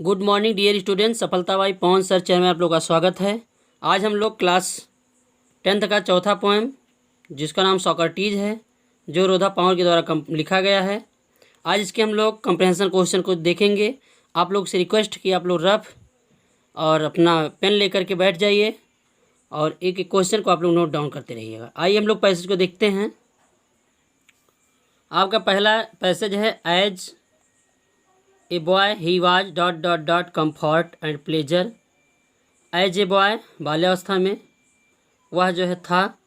Good morning dear student, सफलता by Pawan sir channel में आप लोग का स्वागत है। आज हम लोग क्लास 10th का चौथा पोएम जिसका नाम सॉक्रेटिस है, जो रोधा पावर के द्वारा लिखा गया है। आज इसके हम लोग कंप्रहेंशन क्वेश्चन को देखेंगे। आप लोग से रिक्वेस्ट कि आप लोग रफ और अपना पेन लेकर के बैठ जाइए और एक एक क्वेश्चन को आप लोग नोट डाउन करते रहिएगा। आइए हम लोग पैसेज को देखते हैं। आपका पहला पैसेज है, as a boy he was ... comfort and pleasure. As a boy, बाल्यावस्था में, वह जो है था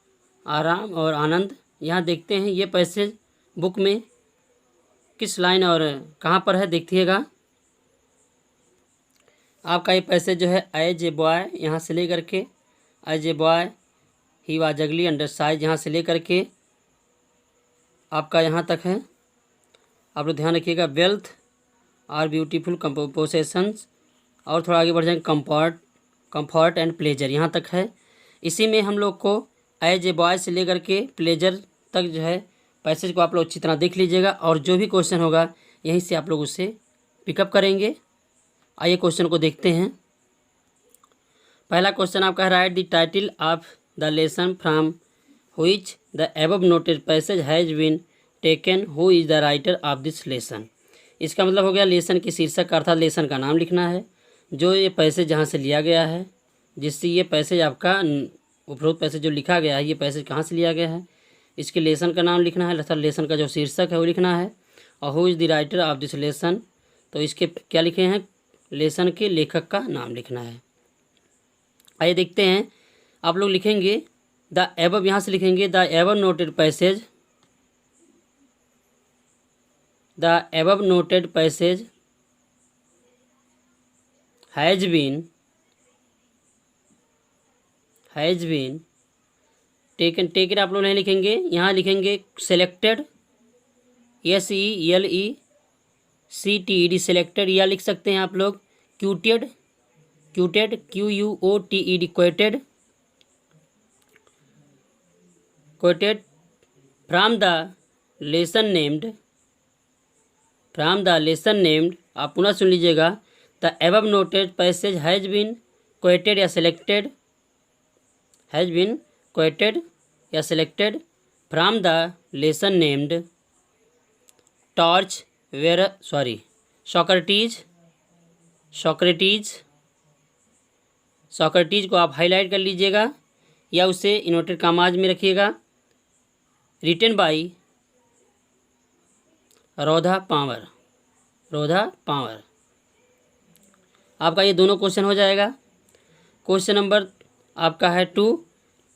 आराम और आनंद। यहाँ देखते हैं ये पैसेज बुक में किस लाइन और कहाँ पर है, देखिएगा। आपका ये पैसेज जो है एज ए बॉय यहाँ से लेकर के as a boy he was अगली अंडर साइज यहाँ से लेकर के आपका यहाँ तक है। आप लोग ध्यान रखिएगा। वेल्थ आर ब्यूटीफुल पोसेशंस, और थोड़ा आगे बढ़ जाएंगे, कंफर्ट एंड प्लेजर यहाँ तक है। इसी में हम लोग को एज ए बॉय से लेकर के प्लेजर तक जो है पैसेज को आप लोग अच्छी तरह देख लीजिएगा, और जो भी क्वेश्चन होगा यहीं से आप लोग उसे पिकअप करेंगे। आइए क्वेश्चन को देखते हैं। पहला क्वेश्चन आपका है, write the title of the lesson from which the above noted passage has been taken, who is the writer of this lesson. इसका मतलब हो गया लेसन की शीर्षक का, अर्थात लेसन का नाम लिखना है, जो ये पैसेज जहाँ से लिया गया है, जिससे ये पैसेज आपका उपरोक्त पैसेज जो लिखा गया है, ये पैसेज कहाँ से लिया गया है, इसके लेसन का नाम लिखना है, अर्थात लेसन का जो शीर्षक है वो लिखना है। और who is the writer of this lesson, तो इसके क्या लिखे हैं, लेसन के लेखक का नाम लिखना है। आइए देखते हैं। आप लोग लिखेंगे द एबव, यहाँ से लिखेंगे the above noted passage, the above noted passage has been taken आप लोग नहीं लिखेंगे, यहाँ लिखेंगे सेलेक्टेड, SELECTED, सेलेक्टेड, या लिख सकते हैं आप लोग क्यूटेड, QUOTED, quoted from the lesson named, आप पुनः सुन लीजिएगा। The above noted passage has been quoted या selected from the lesson named Socrates को आप हाईलाइट कर लीजिएगा या उसे इन्वर्टेड कॉमास में रखिएगा। Written by Rhoda Power. आपका ये दोनों क्वेश्चन हो जाएगा। क्वेश्चन नंबर आपका है 2,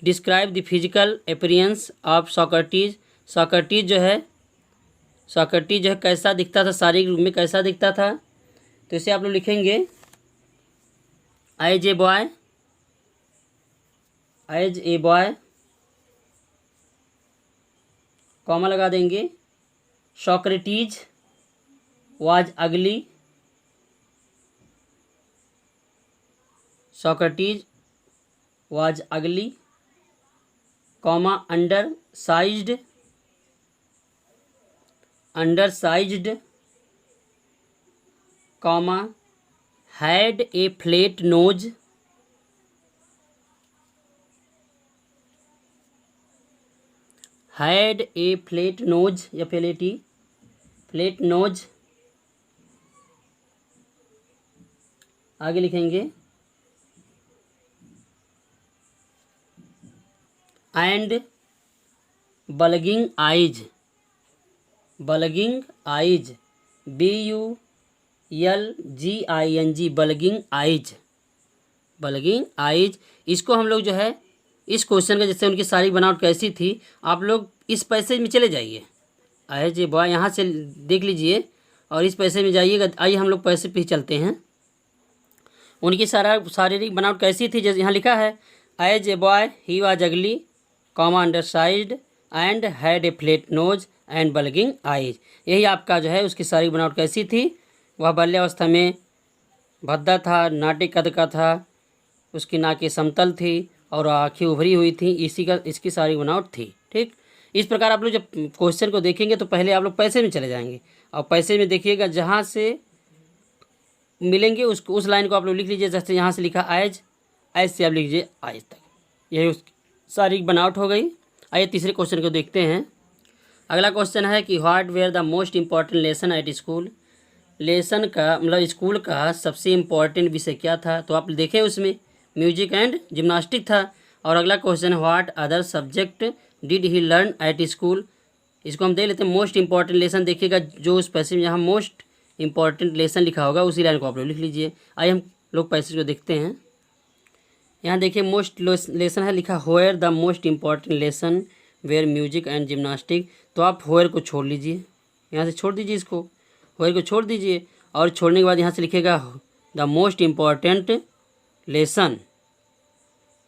describe the physical appearance of Socrates. Socrates जो है कैसा दिखता था, शारीरिक रूप में कैसा दिखता था, तो इसे आप लोग लिखेंगे एज ए बॉय, कॉमा लगा देंगे, Socrates was ugly, comma, undersized, comma, had a flat nose, या फ्लैट नोज। आगे लिखेंगे and bulging eyes, BULGING, bulging eyes. इसको हम लोग जो है इस क्वेश्चन का, जैसे उनकी सारी बनावट कैसी थी, आप लोग इस पैसेज में चले जाइए। एज ए बॉय यहाँ से देख लीजिए और इस पैसेज में जाइएगा। आइए हम लोग पैसेज पे चलते हैं। उनकी शारीरिक बनावट कैसी थी, जैसे यहाँ लिखा है, as a boy he was ugly, comma, undersized and had a flat nose and bulging eyes. यही आपका जो है उसकी शारीरिक बनावट कैसी थी, वह बाल्यावस्था में भद्दा था, नाटे कद का था, उसकी नाकें समतल थी और आँखें उभरी हुई थी, इसकी शारीरिक बनावट थी। ठीक, इस प्रकार आप लोग जब क्वेश्चन को देखेंगे तो पहले आप लोग पैसे में चले जाएंगे और पैसे में देखिएगा, जहाँ से मिलेंगे उसको, उस लाइन को आप लोग लिख लीजिए। जैसे यहाँ से लिखा एज, एज से आप लिख लीजिए आज तक, यही उसकी सारी बनावट हो गई। आइए तीसरे क्वेश्चन को देखते हैं। अगला क्वेश्चन है कि what were the most important lesson at school. Lesson का मतलब स्कूल का सबसे इम्पॉर्टेंट विषय क्या था, तो आप देखें उसमें म्यूजिक एंड जिम्नास्टिक था। और अगला क्वेश्चन है what other subject did he learn at school. इसको हम देख लेते हैं। मोस्ट इंपॉर्टेंट लेसन देखिएगा, जो स्पेसिफिक यहाँ मोस्ट इंपॉर्टेंट लेसन लिखा होगा उसी लाइन को आप लोग लिख लीजिए। आइए हम लोग पैसेज को देखते हैं। यहाँ देखिए मोस्ट लेसन है लिखा where the most important lesson were music and gymnastic. तो आप होयर को छोड़ लीजिए, यहाँ से छोड़ दीजिए, इसको होयर को छोड़ दीजिए। और छोड़ने के बाद यहाँ से लिखेगा the most important lesson,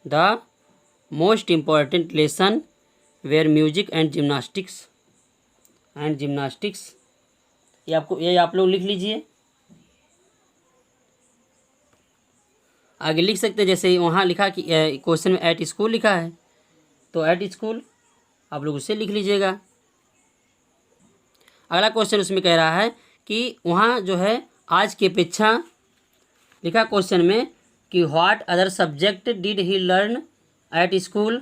the most important lesson were music and gymnastics ये आप लोग लिख लीजिए। आगे लिख सकते हैं, जैसे वहाँ लिखा कि क्वेश्चन में एट स्कूल लिखा है, तो एट स्कूल आप लोग उससे लिख लीजिएगा। अगला क्वेश्चन उसमें कह रहा है कि वहाँ जो है आज की अपेक्षा लिखा क्वेश्चन में कि what other subject did he learn at school,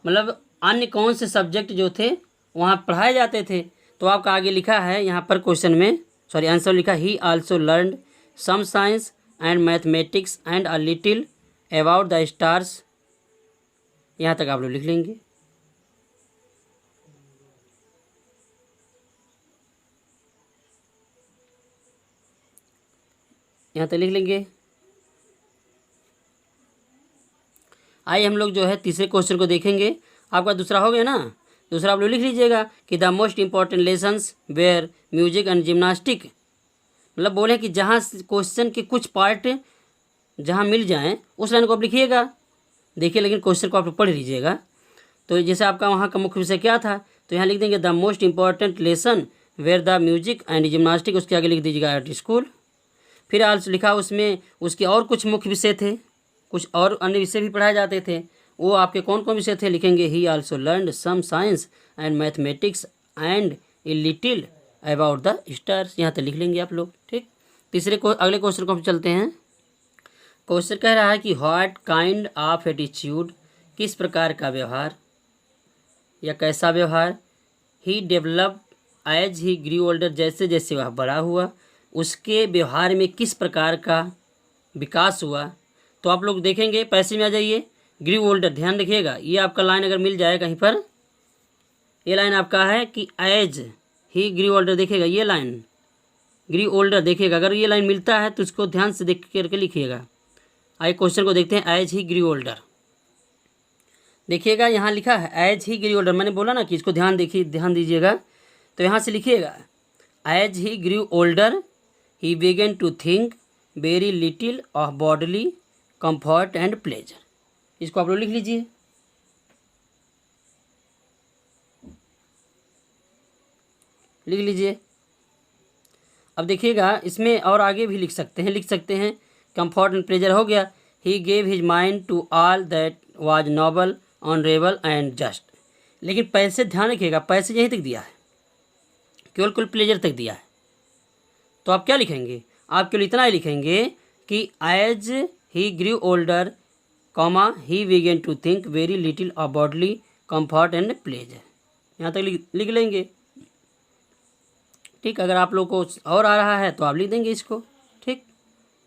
मतलब अन्य कौन से सब्जेक्ट जो थे वहाँ पढ़ाए जाते थे। तो आपका आगे लिखा है यहाँ पर क्वेश्चन में, सॉरी आंसर लिखा he also learn some science and mathematics and a little about the stars. यहाँ तक आप लोग लिख लेंगे। यहाँ तक लिख लेंगे। आइए हम लोग जो है तीसरे क्वेश्चन को देखेंगे। आपका दूसरा हो गया ना, दूसरा आप लोग लिख लीजिएगा कि the most important lessons were music and gymnastic. मतलब बोले कि जहाँ क्वेश्चन के कुछ पार्ट जहाँ मिल जाएं उस लाइन को आप लिखिएगा। देखिए लेकिन क्वेश्चन को आप पढ़ लीजिएगा। तो जैसे आपका वहाँ का मुख्य विषय क्या था, तो यहाँ लिख देंगे the most important lesson were the music and gymnastic, उसके आगे लिख दीजिएगा एट स्कूल। फिर आल्सो लिखा उसमें उसके और कुछ मुख्य विषय थे, कुछ और अन्य विषय भी पढ़ाए जाते थे। वो आपके कौन कौन विषय थे, लिखेंगे he also learn some science and mathematics and a little about the stars. यहाँ तक लिख लेंगे आप लोग। ठीक, अगले क्वेश्चन को हम चलते हैं। क्वेश्चन कह रहा है कि व्हाट काइंड ऑफ एटीट्यूड, किस प्रकार का व्यवहार या कैसा व्यवहार, he develop as he grew older, जैसे जैसे वह बड़ा हुआ उसके व्यवहार में किस प्रकार का विकास हुआ। तो आप लोग देखेंगे पैसे में आ जाइए ग्रू ओल्डर, ध्यान रखिएगा। ये आपका लाइन अगर मिल जाए कहीं पर, ये लाइन आपका है कि एज ही ग्रू ओल्डर, देखिएगा ये लाइन ग्रू ओल्डर देखिएगा। अगर ये लाइन मिलता है तो इसको ध्यान से देख करके लिखिएगा। आइए क्वेश्चन को देखते हैं। एज ही ग्रू ओल्डर, देखिएगा यहाँ लिखा है एज ही ग्रू ओल्डर। मैंने बोला ना कि इसको ध्यान दीजिएगा। तो यहाँ से लिखिएगा as he grew older he began to think very little of bodily comfort and pleasure. इसको आप लोग लिख लीजिए। लिख लीजिए। अब देखिएगा इसमें और आगे भी लिख सकते हैं कंफर्ट एंड प्लेजर हो गया। He gave his mind to all that was noble honourable and just. लेकिन पैसे ध्यान रखिएगा, पैसे यहीं तक दिया है, केवल प्लेजर तक दिया है। तो आप क्या लिखेंगे, आप केवल इतना ही लिखेंगे कि as he grew older comma he began to think very little of bodily comfort and pleasure. यहाँ तक लिख लेंगे। ठीक, अगर आप लोग को और आ रहा है तो आप लिख देंगे इसको। ठीक,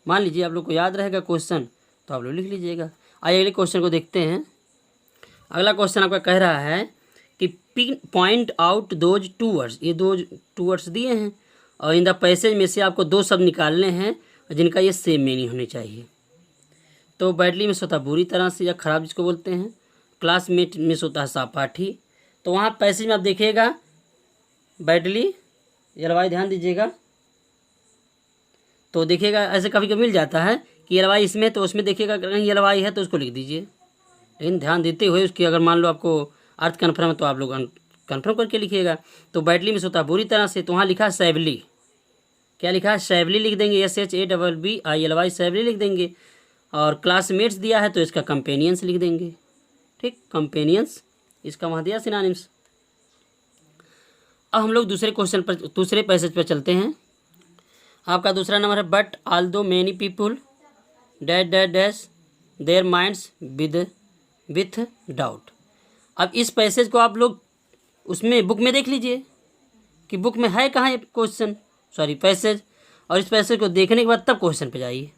मान लीजिए आप लोग को याद रहेगा क्वेश्चन तो आप लोग लिख लीजिएगा। आइए अगले क्वेश्चन को देखते हैं। अगला क्वेश्चन आपका कह रहा है कि point out those two words. ये दो टू वर्ड्स दिए हैं और इन द पैसेज में से आपको दो शब्द निकालने हैं जिनका ये सेम मीनिंग होनी चाहिए। तो बैडली में सोता बुरी तरह से या खराब जिसको बोलते हैं, क्लासमेट में सोता है सहपाठी। तो वहाँ पैसेज में आप देखिएगा बैडली यलवाई, ध्यान दीजिएगा। तो देखिएगा ऐसे कभी कभी मिल जाता है कि यलवाई इसमें, तो उसमें देखिएगा कहीं यलवाई है तो उसको लिख दीजिए। लेकिन ध्यान देते हुए उसकी अगर मान लो आपको अर्थ कन्फर्म है तो आप लोग कन्फर्म करके लिखिएगा। तो बैडली में सोता बुरी तरह से, तो वहाँ लिखा सैवली। क्या लिखा है, सैवली लिख देंगे, SHAVVILY सैवली लिख देंगे। और क्लासमेट्स दिया है तो इसका कंपेनियंस लिख देंगे। ठीक, कंपेनियंस इसका वहाँ दिया सिनोनिम्स। अब हम लोग दूसरे पैसेज पर चलते हैं। आपका दूसरा नंबर है बट ऑल दो many people dash dash dash their minds with doubt. अब इस पैसेज को आप लोग उसमें बुक में देख लीजिए कि बुक में है कहाँ ये क्वेश्चन, सॉरी पैसेज, और इस पैसेज को देखने के बाद तब क्वेश्चन पे जाइए।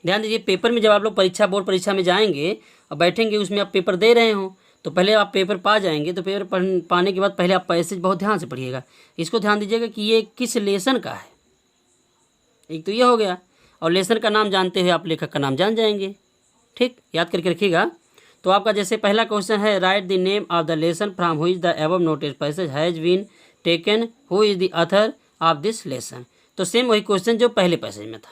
ध्यान दीजिए, पेपर में जब आप लोग परीक्षा, बोर्ड परीक्षा में जाएंगे और बैठेंगे, उसमें आप पेपर दे रहे हो तो पहले आप पेपर पा जाएंगे, तो पेपर पाने के बाद पहले आप पैसेज बहुत ध्यान से पढ़िएगा। इसको ध्यान दीजिएगा कि ये किस लेसन का है। एक तो ये हो गया, और लेसन का नाम जानते हुए आप लेखक का नाम जान जाएंगे। ठीक, याद करके रखिएगा। तो आपका जैसे पहला क्वेश्चन है, write the name of the lesson from which the above noted passage has been taken, who is the author of this lesson. तो सेम वही क्वेश्चन जो पहले पैसेज में था,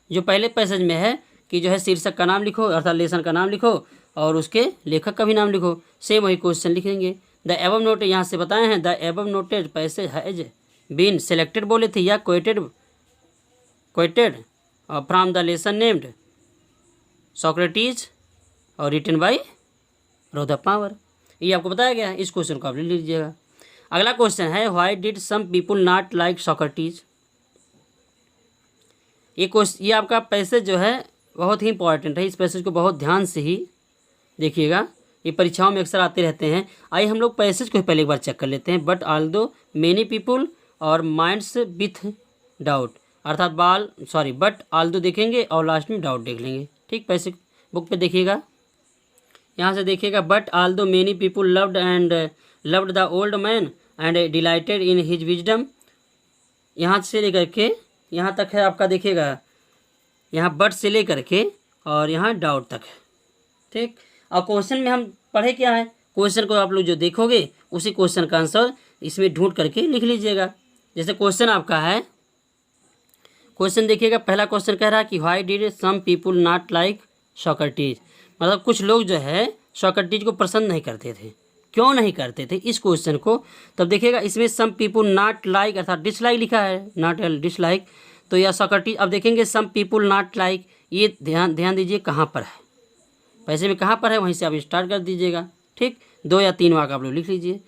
जो पहले पैसेज में है कि जो है शीर्षक का नाम लिखो अर्थात लेसन का नाम लिखो और उसके लेखक का भी नाम लिखो, सेम वही क्वेश्चन लिखेंगे। द एबव नोटेड, यहाँ से बताए हैं, the above noted passage has been selected बोले थे या quoted from the lesson named Socrates और रिटन बाय रोधा पावर। ये आपको बताया गया है, इस क्वेश्चन को आप ले लीजिएगा। अगला क्वेश्चन है, why did some people not like Socrates. ये आपका पैसेज जो है बहुत ही इंपॉर्टेंट है, इस पैसेज को बहुत ध्यान से ही देखिएगा, ये परीक्षाओं में अक्सर आते रहते हैं। आइए हम लोग पैसेज को पहले एक बार चेक कर लेते हैं। बट ऑल दो मेनी पीपुल और माइंड्स विथ डाउट, अर्थात बट ऑल दो देखेंगे और लास्ट में डाउट देख लेंगे। ठीक, पैसे बुक पे देखिएगा, यहाँ से देखिएगा, बट ऑल दो many people loved the old man and dilated in his wisdom. यहाँ से लेकर के यहाँ तक है आपका, देखिएगा यहाँ बट से लेकर के और यहाँ डाउट तक है। ठीक, और क्वेश्चन में हम पढ़े क्या है, क्वेश्चन को आप लोग जो देखोगे उसी क्वेश्चन का आंसर इसमें ढूंढ करके लिख लीजिएगा। जैसे क्वेश्चन आपका है, क्वेश्चन देखिएगा, पहला क्वेश्चन कह रहा है कि why did some people not like Socrates, मतलब कुछ लोग जो है सोक्रेटिस को पसंद नहीं करते थे। क्यों नहीं करते थे इस क्वेश्चन को, तब देखिएगा इसमें सम पीपुल नॉट लाइक अर्थात डिसलाइक लिखा है, नॉट डिसलाइक, तो यह सोक्रेटिस। अब देखेंगे सम पीपुल नॉट लाइक, ये ध्यान दीजिए कहाँ पर है, पैसे में कहाँ पर है, वहीं से आप स्टार्ट कर दीजिएगा। ठीक, 2 या 3 वाक्य आप लोग लिख लीजिए।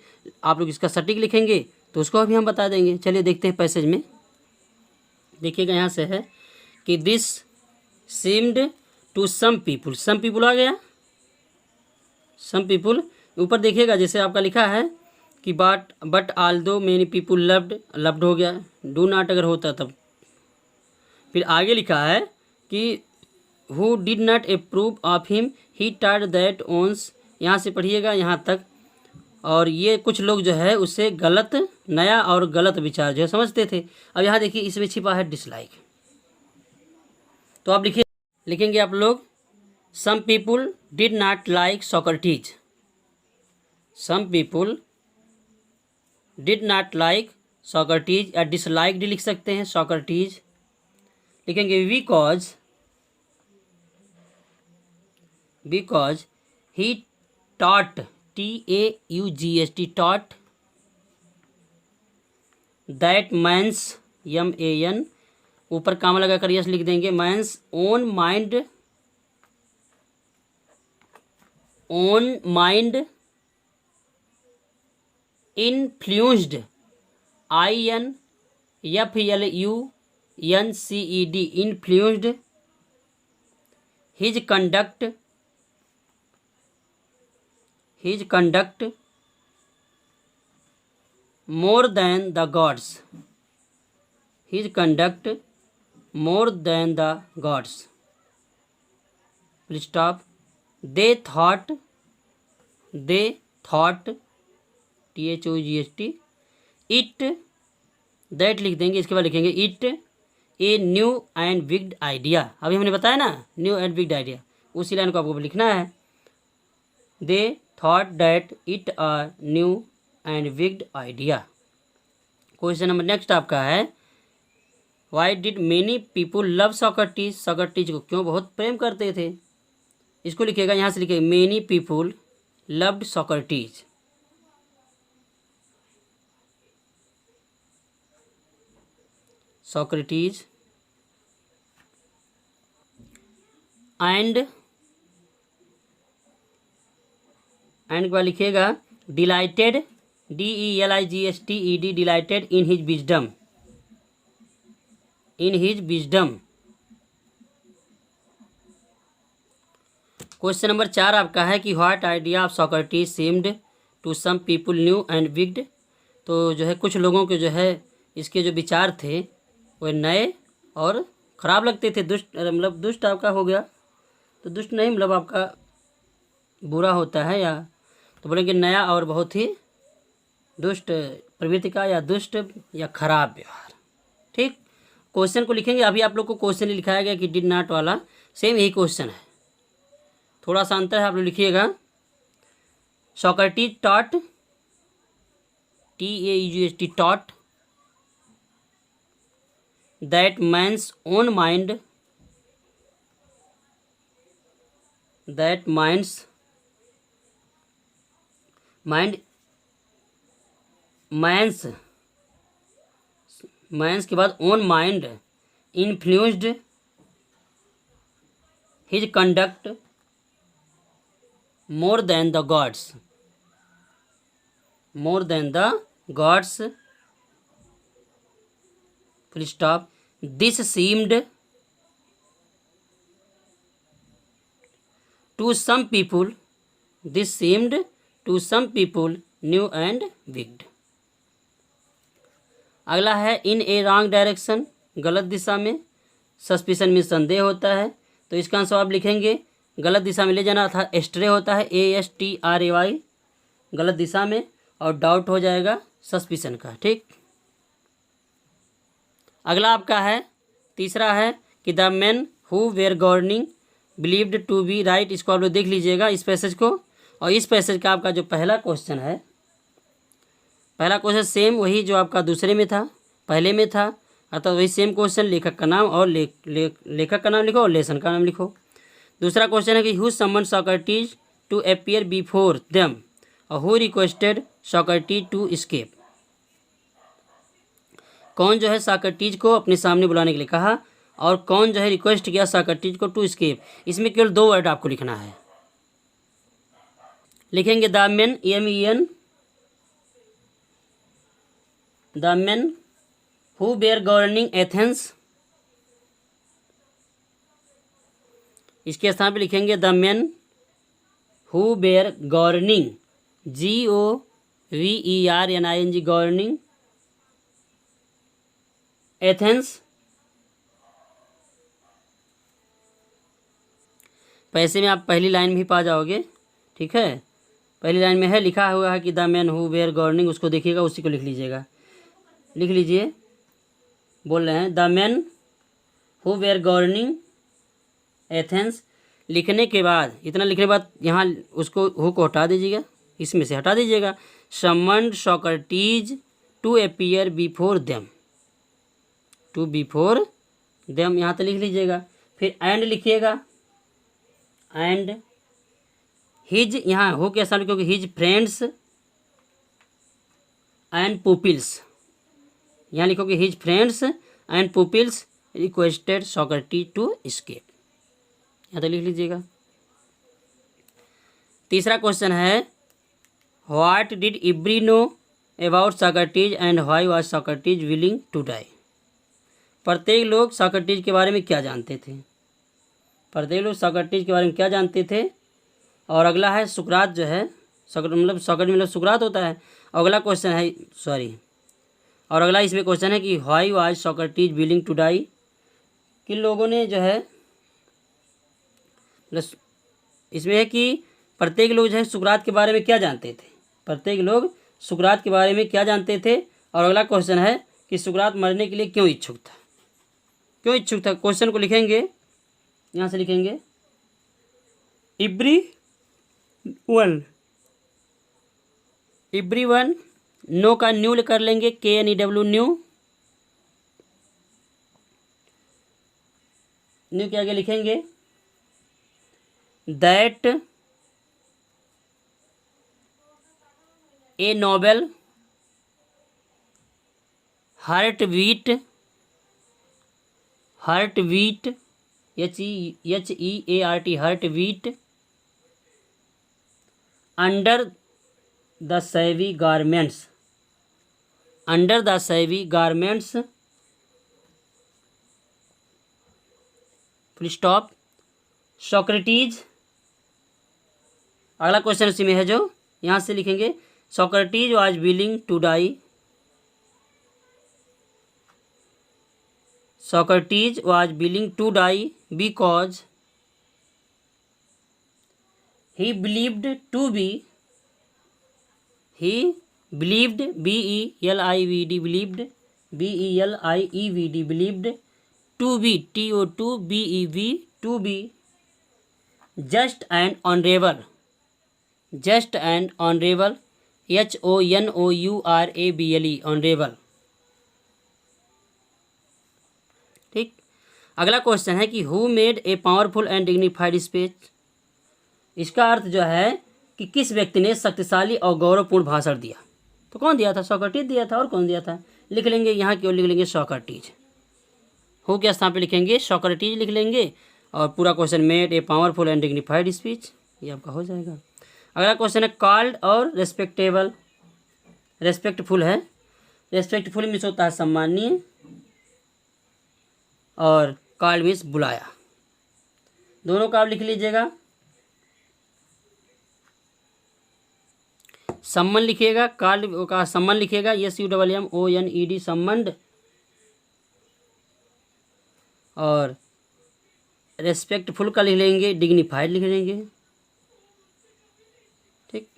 आप लोग इसका सटीक लिखेंगे तो उसको भी हम बता देंगे। चलिए देखते हैं पैसेज में। देखिएगा यहाँ से है कि this seemed to some people आ गया, सम पीपुल। ऊपर देखिएगा जैसे आपका लिखा है कि बट ऑल दो मेनी पीपुल लव्ड हो गया, डू नॉट अगर होता तब। फिर आगे लिखा है कि who did not approve of him he taught that owns, यहाँ से पढ़िएगा यहाँ तक। और ये कुछ लोग जो है उससे गलत, नया और गलत विचार जो है समझते थे। अब यहाँ देखिए इसमें छिपा है डिसलाइक, तो आप लिखेंगे आप लोग some people did not like Socrates, some people did not like Socrates, या डिसलाइक्ड लिख सकते हैं सोक्रेटिस। लिखेंगे because he taught, TAUGHT taught that man's MAN, ऊपर कामा लगाकर यस लिख देंगे, man's own mind influenced INFLUENCED influenced his conduct more than the gods, his conduct more than the gods, full stop, they thought THOUGHT it, that लिख देंगे, इसके बाद लिखेंगे it a new and big idea। अभी हमने बताया ना new and big idea, उसी लाइन को आपको लिखना है। they thought that it a new and विग्ड idea. Question number next आपका है, why did many people love Socrates, Socrates को क्यों बहुत प्रेम करते थे। इसको लिखिएगा, यहाँ से लिखिएगा many people loved Socrates, Socrates and के बाद लिखिएगा delighted DELIGHTED delighted in his wisdom, in his wisdom. Question number 4 आपका है कि what idea of Socrates seemed to some people new and wicked. तो जो है कुछ लोगों के जो है इसके जो विचार थे वह नए और ख़राब लगते थे। दुष्ट मतलब दुष्ट आपका हो गया, तो दुष्ट नहीं मतलब आपका बुरा होता है, या तो बोलेंगे नया और बहुत ही दुष्ट प्रवृत्ति का, या दुष्ट या खराब व्यवहार। ठीक, क्वेश्चन को लिखेंगे। अभी आप लोग को क्वेश्चन लिखाया गया कि डिड नॉट वाला, सेम यही क्वेश्चन है, थोड़ा सा अंतर है, आप लोग लिखिएगा। Socrates taught, TAUGHT taught that man's own mind, that minds mind man's के बाद own mind influenced his conduct more than the gods, more than the gods, full stop. This seemed to some people, this seemed to some people new and wicked. अगला है इन ए wrong direction, गलत दिशा में। Suspicion में संदेह होता है, तो इसका आंसर आप लिखेंगे गलत दिशा में ले जाना था, एस्ट्रे होता है, ASTRAY, गलत दिशा में, और डाउट हो जाएगा सस्पिशन का। ठीक, अगला आपका है तीसरा है कि the men who were governing believed to be right. इसको आप लोग देख लीजिएगा इस पैसेज को, और इस पैसेज का आपका जो पहला क्वेश्चन है, पहला क्वेश्चन सेम वही जो आपका दूसरे में था, पहले में था, अर्थात वही सेम क्वेश्चन। लेखक का नाम और लेखक का नाम लिखो और लेसन का नाम लिखो। दूसरा क्वेश्चन है कि who summon Socrates to appear before them और who requested Socrates to escape. कौन जो है सॉक्रेटिस को अपने सामने बुलाने के लिए कहा, और कौन जो है रिक्वेस्ट किया सॉक्रेटिस को टू एस्केप। इसमें केवल 2 वर्ड आपको लिखना है। लिखेंगे the men, MEN, the men who were governing Athens. इसके स्थान पे लिखेंगे the men who were governing, GOVERNING, governing Athens. पैसे में आप पहली लाइन में ही पा जाओगे। ठीक है, पहली लाइन में है, लिखा हुआ है कि the men who were governing, उसको देखिएगा, उसी को लिख लीजिएगा। लिख लीजिए, बोल रहे हैं the men who were governing Athens. लिखने के बाद, इतना लिखने के बाद यहाँ उसको हु को हटा दीजिएगा, इसमें से हटा दीजिएगा। Summoned Socrates to appear before them, to before them यहाँ तक लिख लीजिएगा। फिर एंड लिखिएगा, एंड हिज, यहाँ हो के साथ क्योंकि हिज फ्रेंड्स एंड पुपिल्स, यहाँ लिखोगे his friends and pupils requested Socrates to escape, यहाँ तक लिख लीजिएगा। तीसरा क्वेश्चन है what did every know about Socrates and why was Socrates willing to die. प्रत्येक लोग सॉक्रेटिस के बारे में क्या जानते थे, प्रत्येक लोग सॉक्रेटिस के बारे में क्या जानते थे। और अगला है सुकरात जो है, सॉक्रेटिस मतलब सुकरात होता है। अगला क्वेश्चन है और अगला इसमें क्वेश्चन है कि why was Socrates willing to die. किन लोगों ने जो है, इसमें है कि प्रत्येक लोग जो है सुकरात के बारे में क्या जानते थे, प्रत्येक लोग सुकरात के बारे में क्या जानते थे। और अगला क्वेश्चन है कि सुकरात मरने के लिए क्यों इच्छुक था, क्यों इच्छुक था। क्वेश्चन को लिखेंगे, यहाँ से लिखेंगे एवरी वन, नो का न्यू कर लेंगे, KNEW, न्यू। न्यू के आगे लिखेंगे that a noble heart beat HEART, heart beat under the shabby garments full stop. Socrates, अगला क्वेश्चन उसी में है जो यहाँ से लिखेंगे, Socrates was willing to die. Socrates was willing to die because he believed to be, believed B-E-L-I-V-D, believed B-E-L-I-E-V-D, believed to be T-O-2-B-E-V, to be just and honorable, just and honorable, H-O-N-O-U-R-A-B-L-E, honorable। ठीक, अगला question है कि who made a powerful and dignified speech. इसका अर्थ जो है कि किस व्यक्ति ने शक्तिशाली और गौरवपूर्ण भाषण दिया। तो कौन दिया था? सोक्रेटिस दिया था। और कौन दिया था? लिख लेंगे यहाँ की ओर, लिख लेंगे सोक्रेटिस। हु के स्थान पे लिखेंगे सोक्रेटिस लिख लेंगे और पूरा question made a powerful and dignified speech, ये आपका हो जाएगा। अगला क्वेश्चन है कॉल्ड और रेस्पेक्टेबल। रेस्पेक्टफुल है, रेस्पेक्टफुल मीन्स होता है सम्माननीय, और कॉल्ड मीन्स बुलाया। दोनों का आप लिख लीजिएगा। सम्मान लिखिएगा, कॉल्ड का सम्मान लिखिएगा SUMMONED, सम्मन्ड, और रेस्पेक्टफुल का लिख लेंगे डिग्निफाइड लिख लेंगे। ठीक,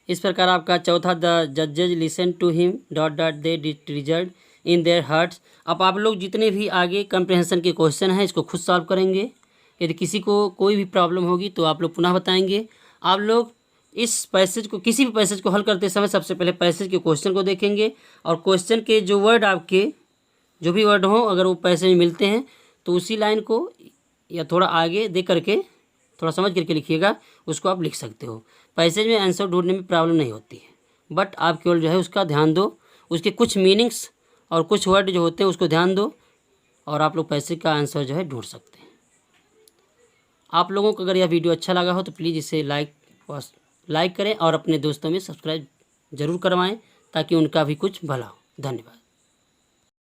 इस प्रकार आपका चौथा, द जजेज listen to him they result in their hearts. अब आप लोग जितने भी आगे कंप्रहेंशन के क्वेश्चन हैं इसको खुद सॉल्व करेंगे। यदि किसी को कोई भी प्रॉब्लम होगी तो आप लोग पुनः बताएंगे। आप लोग इस पैसेज को, किसी भी पैसेज को हल करते समय सबसे पहले पैसेज के क्वेश्चन को देखेंगे, और क्वेश्चन के जो वर्ड आपके जो भी वर्ड हो अगर वो पैसेज में मिलते हैं तो उसी लाइन को या थोड़ा आगे दे करके थोड़ा समझ करके लिखिएगा, उसको आप लिख सकते हो। पैसेज में आंसर ढूंढने में प्रॉब्लम नहीं होती है, बट आप केवल जो है उसका ध्यान दो, उसके कुछ मीनिंग्स और कुछ वर्ड जो होते हैं उसको ध्यान दो, और आप लोग पैसेज का आंसर जो है ढूंढ सकते हैं। आप लोगों को अगर यह वीडियो अच्छा लगा हो तो प्लीज़ इसे लाइक करें और अपने दोस्तों में सब्सक्राइब ज़रूर करवाएं ताकि उनका भी कुछ भला हो। धन्यवाद।